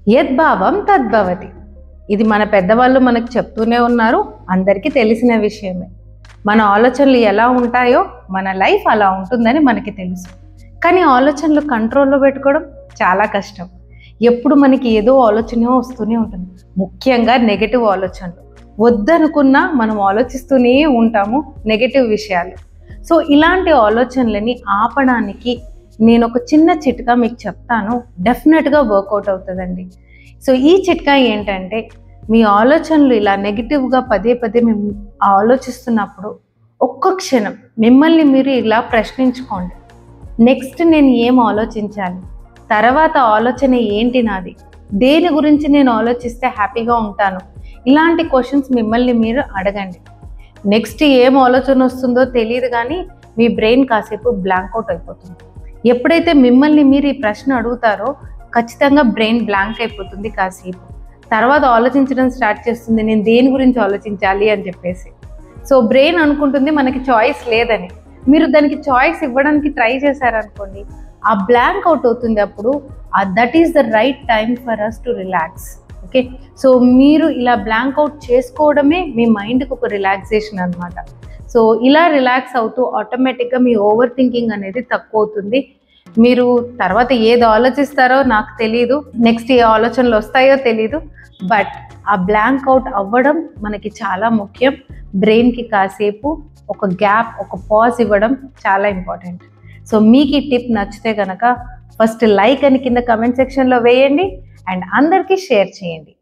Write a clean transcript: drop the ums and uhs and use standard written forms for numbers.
యద్భావం తద్భవతి. ఇది మన పెద్దవాళ్ళు మనకు చెప్తూనే ఉన్నారు, అందరికీ తెలిసిన విషయమే. మన ఆలోచనలు ఎలా ఉంటాయో మన లైఫ్ అలా ఉంటుందని మనకి తెలుసు. కానీ ఆలోచనలు కంట్రోల్లో పెట్టుకోవడం చాలా కష్టం. ఎప్పుడు మనకి ఏదో ఆలోచన వస్తూనే ఉంటుంది, ముఖ్యంగా నెగటివ్ ఆలోచనలు. వద్దనుకున్నా మనం ఆలోచిస్తూనే ఉంటాము నెగటివ్ విషయాలు. సో ఇలాంటి ఆలోచనలని ఆపడానికి నేను ఒక చిన్న చిట్కా మీకు చెప్తాను, డెఫినెట్గా వర్కౌట్ అవుతుందండి. సో ఈ చిట్కా ఏంటంటే, మీ ఆలోచనలు ఇలా నెగిటివ్గా పదే పదే మేము ఆలోచిస్తున్నప్పుడు ఒక్క క్షణం మిమ్మల్ని మీరు ఇలా ప్రశ్నించుకోండి. నెక్స్ట్ నేను ఏం ఆలోచించాలి, తర్వాత ఆలోచన ఏంటి నాది, దేని గురించి నేను ఆలోచిస్తే హ్యాపీగా ఉంటాను, ఇలాంటి క్వశ్చన్స్ మిమ్మల్ని మీరు అడగండి. నెక్స్ట్ ఏం ఆలోచన వస్తుందో తెలియదు, కానీ మీ బ్రెయిన్ కాసేపు బ్లాంక్ అవుట్ అయిపోతుంది. ఎప్పుడైతే మిమ్మల్ని మీరు ఈ ప్రశ్న అడుగుతారో ఖచ్చితంగా బ్రెయిన్ బ్లాంక్ అయిపోతుంది కాసేపు. తర్వాత ఆలోచించడం స్టార్ట్ చేస్తుంది, నేను దేని గురించి ఆలోచించాలి అని చెప్పేసి. సో బ్రెయిన్ అనుకుంటుంది మనకి చాయిస్ లేదని. మీరు దానికి చాయిస్ ఇవ్వడానికి ట్రై చేశారనుకోండి, ఆ బ్లాంక్ అవుట్ అవుతుంది. అప్పుడు that is the right time for us to relax. Okay, so మీరు ఇలా బ్లాంక్ అవుట్ చేసుకోవడమే మీ మైండ్కి ఒక రిలాక్సేషన్ అనమాట. సో ఇలా రిలాక్స్ అవుతూ ఆటోమేటిక్గా మీ ఓవర్ థింకింగ్ అనేది తక్కువ అవుతుంది. మీరు తర్వాత ఏది ఆలోచిస్తారో నాకు తెలీదు, నెక్స్ట్ ఏ ఆలోచనలు వస్తాయో తెలీదు, బట్ ఆ బ్లాంక్ అవుట్ అవ్వడం మనకి చాలా ముఖ్యం. బ్రెయిన్కి కాసేపు ఒక గ్యాప్, ఒక పాజ్ ఇవ్వడం చాలా ఇంపార్టెంట్. సో మీకు ఈ టిప్ నచ్చితే కనుక ఫస్ట్ లైక్ అని కింద కమెంట్ సెక్షన్లో వేయండి అండ్ అందరికీ షేర్ చేయండి.